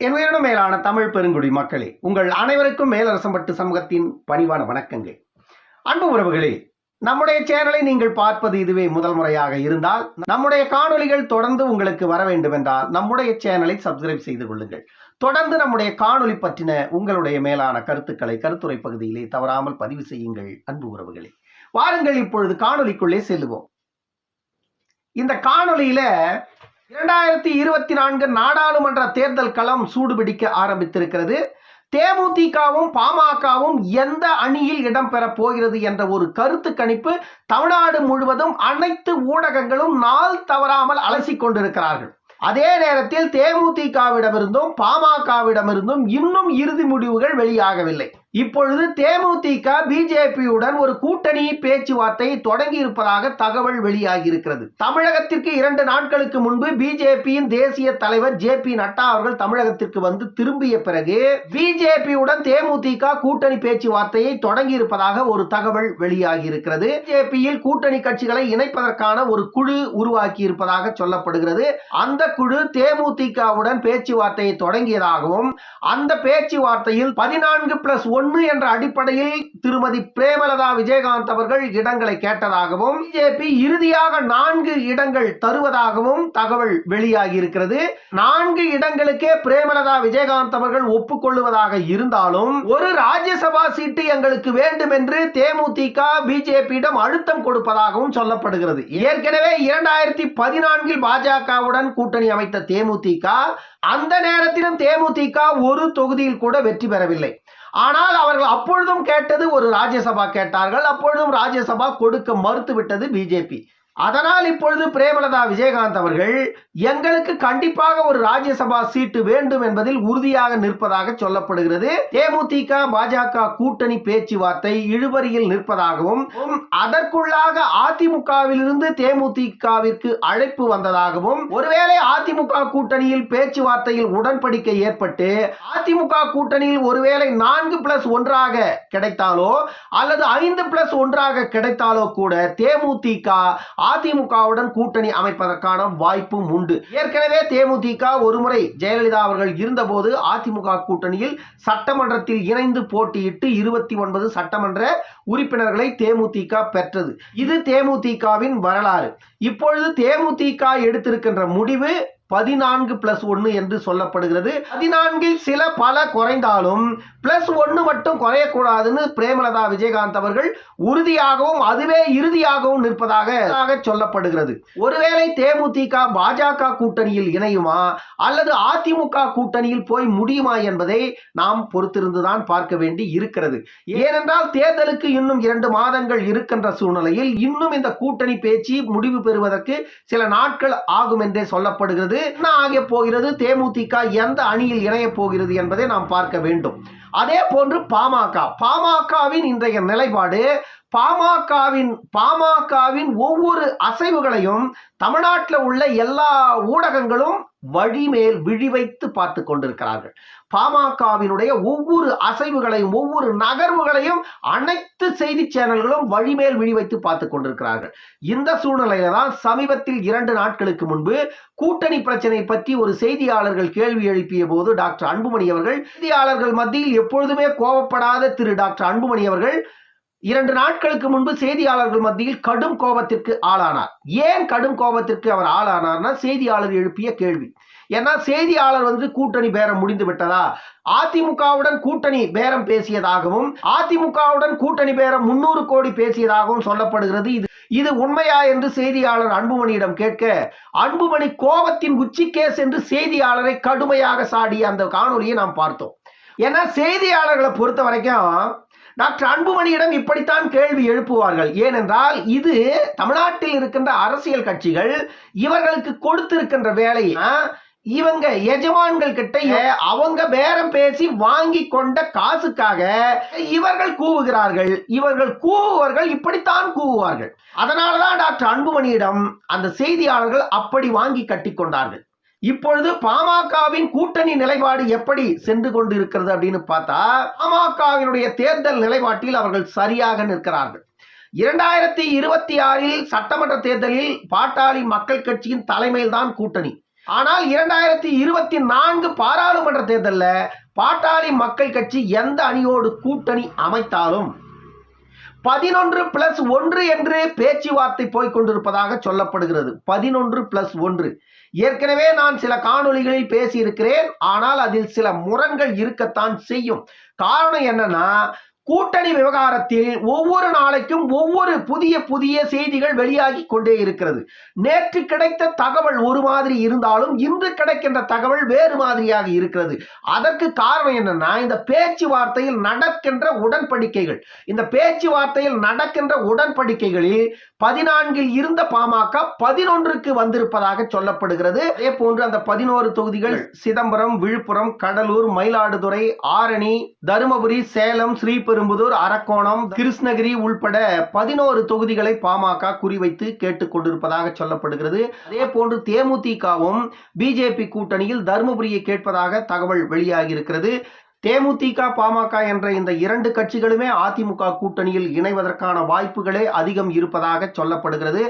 என் உயிரினும் மேலான தமிழ் பெருங்குடி மக்களே, உங்கள் அனைவருக்கும் மேலரசம்பட்டு சமூகத்தின் பணிவான வணக்கங்கள். அன்பு உறவுகளே, நம்முடைய சேனலை நீங்கள் பார்ப்பது இதுவே முதல் முறையாக இருந்தால் நம்முடைய காணொளிகள் தொடர்ந்து உங்களுக்கு வர வேண்டும் என்றால் நம்முடைய சேனலை சப்ஸ்கிரைப் செய்து கொள்ளுங்கள். தொடர்ந்து நம்முடைய காணொளி பற்றின உங்களுடைய மேலான கருத்துக்களை கருத்துரை பகுதியிலே தவறாமல் பதிவு செய்யுங்கள். அன்பு உறவுகளே, வாருங்கள் இப்பொழுது காணொளிக்குள்ளே செல்லுவோம். இந்த காணொளியில 2024 நாடாளுமன்ற தேர்தல் களம் சூடுபிடிக்க ஆரம்பித்திருக்கிறது. தேமுதிகவும் பாமகவும் எந்த அணியில் இடம்பெற போகிறது என்ற ஒரு கருத்து கணிப்பு தமிழ்நாடு முழுவதும் அனைத்து ஊடகங்களும் நாள் தவறாமல் அலசிக் கொண்டிருக்கிறார்கள். அதே நேரத்தில் தேமுதிகவிடமிருந்தும் பாமகவிடமிருந்தும் இன்னும் இறுதி முடிவுகள் வெளியாகவில்லை. இப்பொழுது தேமுதிக பிஜேபியுடன் ஒரு கூட்டணி பேச்சுவார்த்தை தொடங்கி இருப்பதாக தகவல் வெளியாகி இருக்கிறது. தமிழகத்திற்கு 2 நாட்களுக்கு முன்பு பிஜேபியின் தேசிய தலைவர் ஜே.பி. நட்டா அவர்கள் தமிழகத்திற்கு வந்து திரும்பிய பிறகு பிஜேபியுடன் தேமுதிக கூட்டணி பேச்சுவார்த்தையை தொடங்கி இருப்பதாக ஒரு தகவல் வெளியாகி இருக்கிறது. பிஜேபியில் கூட்டணி கட்சிகளை இணைப்பதற்கான ஒரு குழு உருவாக்கி இருப்பதாக சொல்லப்படுகிறது. அந்த குழு தேமுதிகவுடன் பேச்சுவார்த்தையை தொடங்கியதாகவும் அந்த பேச்சுவார்த்தையில் 14+1 என்ற அடிப்படையில் திருமதி பிரேமலதா விஜயகாந்த் அவர்கள் இடங்களை கேட்டதாகவும் பிஜேபி இறுதியாக 4 இடங்கள் தருவதாகவும் தகவல் வெளியாகி இருக்கிறது. 4 இடங்களுக்கே பிரேமலதா விஜயகாந்த் அவர்கள் ஒப்புக்கொள்ளுவதாக இருந்தாலும் ஒரு ராஜ்யசபா சீட்டு எங்களுக்கு வேண்டும் என்று தேமுதிக பிஜேபியிடம் அழுத்தம் கொடுப்பதாகவும் சொல்லப்படுகிறது. ஏற்கனவே 2014 பாஜகவுடன் கூட்டணி அமைத்த தேமுதிக அந்த நேரத்திலும் தேமுதிக ஒரு தொகுதியில் கூட வெற்றி பெறவில்லை. ஆனால் அவர்கள் அப்பொழுதும் கேட்டது ஒரு ராஜ்யசபா கேட்டார்கள். அப்பொழுதும் ராஜ்யசபா கொடுக்க மறுத்துவிட்டது பிஜேபி. அதனால் இப்பொழுது பிரேமலதா விஜயகாந்த் அவர்கள் எங்களுக்கு கண்டிப்பாக ஒரு ராஜ்யசபா சீட்டு வேண்டும் என்பதில் உறுதியாக நிற்பதாக சொல்லப்படுகிறது. தேமுதிக பாஜக கூட்டணி பேச்சுவார்த்தை இழுபறியில் நிற்பதாகவும் அதற்குள்ளாக அதிமுகவிலிருந்து தேமுதிகவிற்கு அழைப்பு வந்ததாகவும் ஒருவேளை அதிமுக கூட்டணியில் பேச்சுவார்த்தையில் உடன்படிக்கை ஏற்பட்டு அதிமுக கூட்டணியில் ஒருவேளை 4+1 கிடைத்தாலோ அல்லது 5+1 கிடைத்தாலோ கூட தேமுதிக அதிமுகவுடன் கூட்டணி அமைப்பதற்கான வாய்ப்பும் உண்டு. ஏற்கனவே தேமுதிக ஒருமுறை ஜெயலலிதா அவர்கள் இருந்தபோது அதிமுக கூட்டணியில் சட்டமன்றத்தில் இணைந்து போட்டியிட்டு 29 சட்டமன்ற உறுப்பினர்களை தேமுதிக பெற்றது. இது தேமுதிகவின் வரலாறு. இப்பொழுது தேமுதிக எடுத்திருக்கின்ற முடிவு 14+1 என்று சொல்லப்படுகிறது. 14 சில பல குறைந்தாலும் +1 மட்டும் குறையக்கூடாதுன்னு பிரேமலதா விஜயகாந்த் அவர்கள் உறுதியாகவும் அதுவே இறுதியாகவும் நிற்பதாக சொல்லப்படுகிறது. ஒருவேளை தேமுதிக பாஜக கூட்டணியில் இணையுமா அல்லது அதிமுக கூட்டணியில் போய் முடியுமா என்பதை நாம் பொறுத்திருந்துதான் பார்க்க வேண்டி இருக்கிறது. ஏனென்றால் தேர்தலுக்கு இன்னும் 2 மாதங்கள் இருக்கின்ற சூழ்நிலையில் இன்னும் இந்த கூட்டணி பேச்சு முடிவு பெறுவதற்கு சில நாட்கள் ஆகும் என்றே சொல்லப்படுகிறது. என்ன ஆக போகிறது, தேமுதிக எந்த அணியில் இணைய போகிறது என்பதை நாம் பார்க்க வேண்டும். அதே போன்று பாமகவின் இன்றைய நிலைப்பாடு, பாமகவின் ஒவ்வொரு அசைவுகளையும் தமிழ்நாட்டில் உள்ள எல்லா ஊடகங்களும் வழிமேல் விழி வைத்து பார்த்து கொண்டிருக்கிறார்கள். பாமகவினுடைய ஒவ்வொரு அசைவுகளையும் ஒவ்வொரு நகர்வுகளையும் அனைத்து செய்தி சேனல்களும் வழிமேல் விழி வைத்து பார்த்து கொண்டிருக்கிறார்கள். இந்த சூழ்நிலையில தான் சமீபத்தில் 2 நாட்களுக்கு முன்பு கூட்டணி பிரச்சனை பற்றி ஒரு செய்தியாளர்கள் கேள்வி எழுப்பிய போது டாக்டர் அன்புமணி அவர்கள், செய்தியாளர்கள் மத்தியில் எப்பொழுதுமே கோபப்படாத திரு டாக்டர் அன்புமணி அவர்கள் 2 நாட்களுக்கு முன்பு செய்தியாளர்கள் மத்தியில் கடும் கோபத்திற்கு ஆளானார். ஏன் கடும் கோபத்திற்கு அவர் ஆளானார்னா, செய்தியாளர் எழுப்பிய கேள்வி. ஏன்னா செய்தியாளர் கூட்டணி பேரம் முடிந்து விட்டதா, அதிமுகவுடன் கூட்டணி பேரம் பேசியதாகவும் அதிமுகவுடன் கூட்டணி பேரம் 300 கோடி பேசியதாகவும் சொல்லப்படுகிறது. இது உண்மையா என்று செய்தியாளர் அன்புமணியிடம் கேட்க, அன்புமணி கோபத்தின் உச்சிக்கே சென்று செய்தியாளரை கடுமையாக சாடிய அந்த காணொலியை நாம் பார்த்தோம். ஏன்னா செய்தியாளர்களை பொறுத்த வரைக்கும் டாக்டர் அன்புமணியிடம் இப்படித்தான் கேள்வி எழுப்புவார்கள். ஏனென்றால் இது தமிழ்நாட்டில் இருக்கின்ற அரசியல் கட்சிகள் இவர்களுக்கு கொடுத்திருக்கின்ற வேலையை இவங்க எஜமான்கள் கிட்ட அவங்க பேரம் பேசி வாங்கி கொண்ட காசுக்காக இவர்கள் கூவுகிறார்கள். இவர்கள் கூவுவர்கள் இப்படித்தான் கூவுவார்கள். அதனாலதான் டாக்டர் அன்புமணியிடம் அந்த செய்தியாளர்கள் அப்படி வாங்கி கட்டி கொண்டார்கள். இப்பொழுது பாமகவின் கூட்டணி நிலைப்பாடு எப்படி சென்று கொண்டிருக்கிறது அப்படின்னு பார்த்தா, பாமகவினுடைய தேர்தல் நிலைப்பாட்டில் அவர்கள் சரியாக நிற்கிறார்கள். 2026 சட்டமன்ற தேர்தலில் பாட்டாளி மக்கள் கட்சியின் தலைமையில் தான் கூட்டணி. ஆனால் 2024 பாராளுமன்ற தேர்தலில் பாட்டாளி மக்கள் கட்சி எந்த அணியோடு கூட்டணி அமைத்தாலும் 11+1 என்று பேச்சுவார்த்தை போய்கொண்டிருப்பதாக சொல்லப்படுகிறது. 11+1. ஏற்கனவே நான் சில காணொளிகளில் பேசியிருக்கிறேன். ஆனால் அதில் சில முரண்கள் இருக்கத்தான் செய்யும். காரணம் என்னன்னா, கூட்டணி விவகாரத்தில் ஒவ்வொரு நாளைக்கும் ஒவ்வொரு புதிய செய்திகள் வெளியாகி கொண்டே இருக்கிறது. நேற்று கிடைத்த தகவல் ஒரு மாதிரி இருந்தாலும் இன்று கிடைக்கின்ற தகவல் வேறு மாதிரியாக இருக்கிறது. அதற்கு காரணம் என்னன்னா, இந்த பேச்சுவார்த்தையில் நடக்கின்ற உடன்படிக்கைகள். இந்த பேச்சுவார்த்தையில் நடக்கின்ற உடன்படிக்கைகளில் 14 இருந்த பாமக 11க்கு வந்திருப்பதாக சொல்லப்படுகிறது. அதே போன்று அந்த 11 தொகுதிகள் சிதம்பரம், விழுப்புரம், கடலூர், மயிலாடுதுறை, ஆரணி, தருமபுரி, சேலம், ஸ்ரீபெரும்புதூர், அரக்கோணம், கிருஷ்ணகிரி உள்பட 11 தொகுதிகளை பாமக குறிவைத்து கேட்டுக் கொண்டிருப்பதாக சொல்லப்படுகிறது. அதே போன்று தேமுதிகவும் பிஜேபி கூட்டணியில் தருமபுரியை கேட்பதாக தகவல் வெளியாகி இருக்கிறது. தேமுதிக, பாமக என்ற இந்த 2 கட்சிகளுமே அதிமுக கூட்டணியில் இணைவதற்கான வாய்ப்புகளே அதிகம் இருப்பதாக சொல்லப்படுகிறது.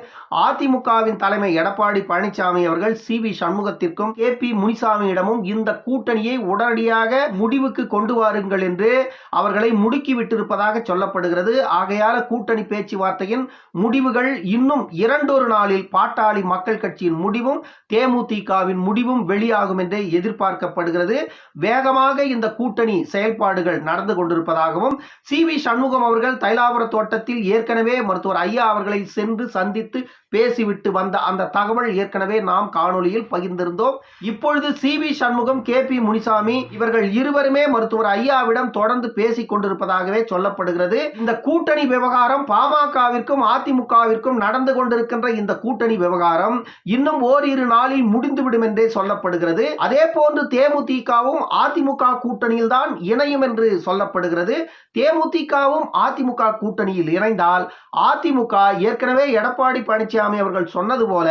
அதிமுகவின் தலைமை எடப்பாடி பழனிசாமி அவர்கள் சி.வி. சண்முகத்திற்கும் கே.பி. முனிசாமியிடமும் இந்த கூட்டணியை உடனடியாக முடிவுக்கு கொண்டு வாருங்கள் என்று அவர்களை முடுக்கிவிட்டிருப்பதாக சொல்லப்படுகிறது. ஆகையால கூட்டணி பேச்சுவார்த்தையின் முடிவுகள் இன்னும் 2 நாளில் பாட்டாளி மக்கள் கட்சியின் முடிவும் தேமுதிகவின் முடிவும் வெளியாகும் என்று எதிர்பார்க்கப்படுகிறது. வேகமாக இந்த கூட்டணி செயல்பாடுகள் நடந்து கொண்டிருப்பதாகவும், சி.வி. சண்முகம் அவர்கள் தைலாபுர தோட்டத்தில் ஏற்கனவே மருத்துவர் ஐயா அவர்களை சென்று சந்தித்து பேசிவிட்டு வந்த அந்த தகவல் ஏற்கனவே நாம் காணொலியில் பகிர்ந்திருந்தோம். இப்பொழுது சி.வி. சண்முகம், கே.பி. முனிசாமி இவர்கள் இருவருமே மருத்துவர் ஐயாவிடம் தொடர்ந்து பேசிக் கொண்டிருப்பதாகவே சொல்லப்படுகிறது. இந்த கூட்டணி விவகாரம் பாமகவிற்கும் அதிமுகவிற்கும் நடந்து கொண்டிருக்கின்ற இந்த கூட்டணி விவகாரம் இன்னும் ஓரிரு நாளில் முடிந்துவிடும் என்றே சொல்லப்படுகிறது. அதே போன்று தேமுதிகவும் அதிமுக கூட்டணியில் தான் இணையும் என்று சொல்லப்படுகிறது. தேமுதிகவும் அதிமுக கூட்டணியில் இணைந்தால் அதிமுக ஏற்கனவே எடப்பாடி பழனிசாமி அவர்கள் சொன்னது போல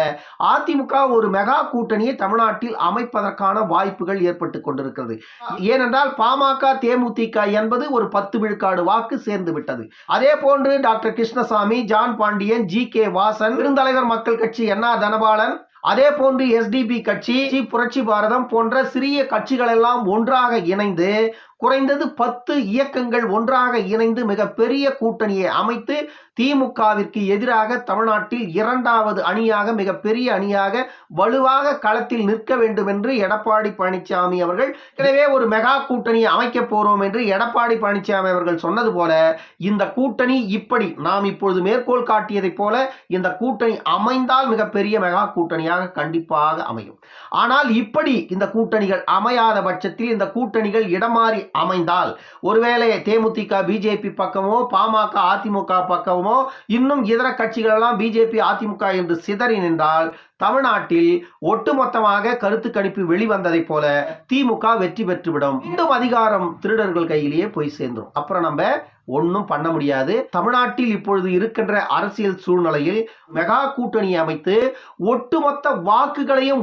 அதிமுக ஒரு மெகா கூட்டணியை தமிழ்நாட்டில் அமைப்பதற்கான வாய்ப்புகள் ஏற்பட்டுக் கொண்டிருக்கிறது. ஏனென்றால் பாமக தேமுதிக என்பது ஒரு 10 விழுக்காடு வாக்கு சேர்ந்து விட்டது. அதே போன்று டாக்டர் கிருஷ்ணசாமி, ஜான் பாண்டியன், ஜி.கே. வாசன், பெருந்தலைவர் மக்கள் கட்சி என்.ஆர். தனபாலன், அதே போன்று எஸ்டிபி கட்சி, புரட்சி பாரதம் போன்ற சிறிய கட்சிகள் எல்லாம் ஒன்றாக இணைந்து குறைந்தது 10 இயக்கங்கள் ஒன்றாக இணைந்து மிகப்பெரிய கூட்டணியை அமைத்து திமுகவிற்கு எதிராக தமிழ்நாட்டில் 2வது அணியாக மிகப்பெரிய அணியாக வலுவாக களத்தில் நிற்க வேண்டும் என்று எடப்பாடி பழனிசாமி அவர்கள் எனவே ஒரு மெகா கூட்டணியை அமைக்க போறோம் என்று எடப்பாடி பழனிசாமி அவர்கள் சொன்னது போல இந்த கூட்டணி இப்படி நாம் இப்பொழுது மேற்கோள் காட்டியதை போல இந்த கூட்டணி அமைந்தால் மிகப்பெரிய மெகா கூட்டணியாக கண்டிப்பாக அமையும். ஆனால் இப்படி இந்த கூட்டணிகள் அமையாத பட்சத்தில் இந்த கூட்டணிகள் இடமாறி அமைந்தால் ஒருவேளை தேமுதிக பிஜேபி பக்கமோ பாமக அதிமுக பக்கமோ இன்னும் இதர கட்சிகள் எல்லாம் பிஜேபி அதிமுக என்று சிதறி நின்றால் தமிழ்நாட்டில் ஒட்டுமொத்தமாக கருத்து கணிப்பு வெளிவந்ததை போல திமுக வெற்றி பெற்றுவிடும். மீண்டும் அதிகாரம் திருடர்கள் கையிலேயே போய் சேர்ந்துரும். அப்புறம் நம்ம ஒன்றும் பண்ண முடியாது. தமிழ்நாட்டில் இப்பொழுது இருக்கின்ற அரசியல் சூழ்நிலையில் மெகா கூட்டணியை அமைத்து ஒட்டுமொத்த வாக்குகளையும்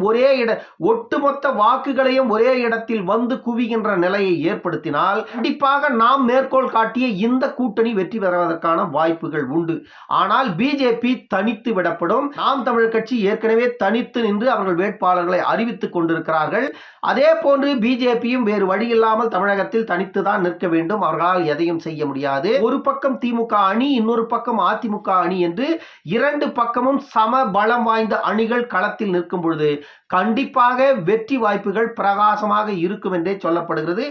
ஒரே இடத்தில் வந்து குவிகின்ற நிலையை ஏற்படுத்தினால் கண்டிப்பாக நாம் மேற்கோள் காட்டிய இந்த கூட்டணி வெற்றி பெறுவதற்கான வாய்ப்புகள் உண்டு. ஆனால் பிஜேபி தனித்து விடப்படும். நாம் தமிழர் கட்சி ஏற்கனவே தனித்து நின்று அவர்கள் வேட்பாளர்களை அறிவித்துக் கொண்டிருக்கிறார்கள். அதே போன்று பிஜேபியும் வேறு வழி இல்லாமல் தமிழகத்தில் தனித்து தான் நிற்க வேண்டும். அவர்களால் எதையும் செய்ய முடியாது. ஒரு பக்கம் திமுக அணி, இன்னொரு பக்கம் அதிமுக அணி என்று 2 பக்கமும் சம பலம் வாய்ந்த அணிகள் களத்தில் நிற்கும் பொழுது கண்டிப்பாக வெற்றி வாய்ப்புகள் பிரகாசமாக இருக்கும் என்றே சொல்லப்படுகிறது.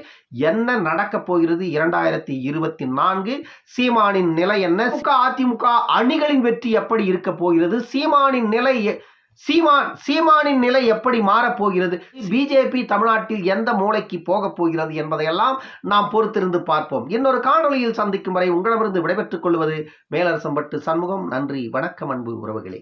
என்ன நடக்க போகிறது 2024? சீமானின் நிலை என்ன? அதிமுக அணிகளின் வெற்றி எப்படி இருக்க போகிறது? சீமானின் நிலை எப்படி மாறப்போகிறது? பிஜேபி தமிழ்நாட்டில் எந்த மூலைக்கு போக போகிறது என்பதையெல்லாம் நாம் பொறுத்திருந்து பார்ப்போம். இன்னொரு காணொளியில் சந்திக்கும் வரை உங்களிடமிருந்து விடைபெற்றுக் கொள்வது மேலரசம்பட்டு சண்முகம். நன்றி, வணக்கம் அன்பு உறவுகளே.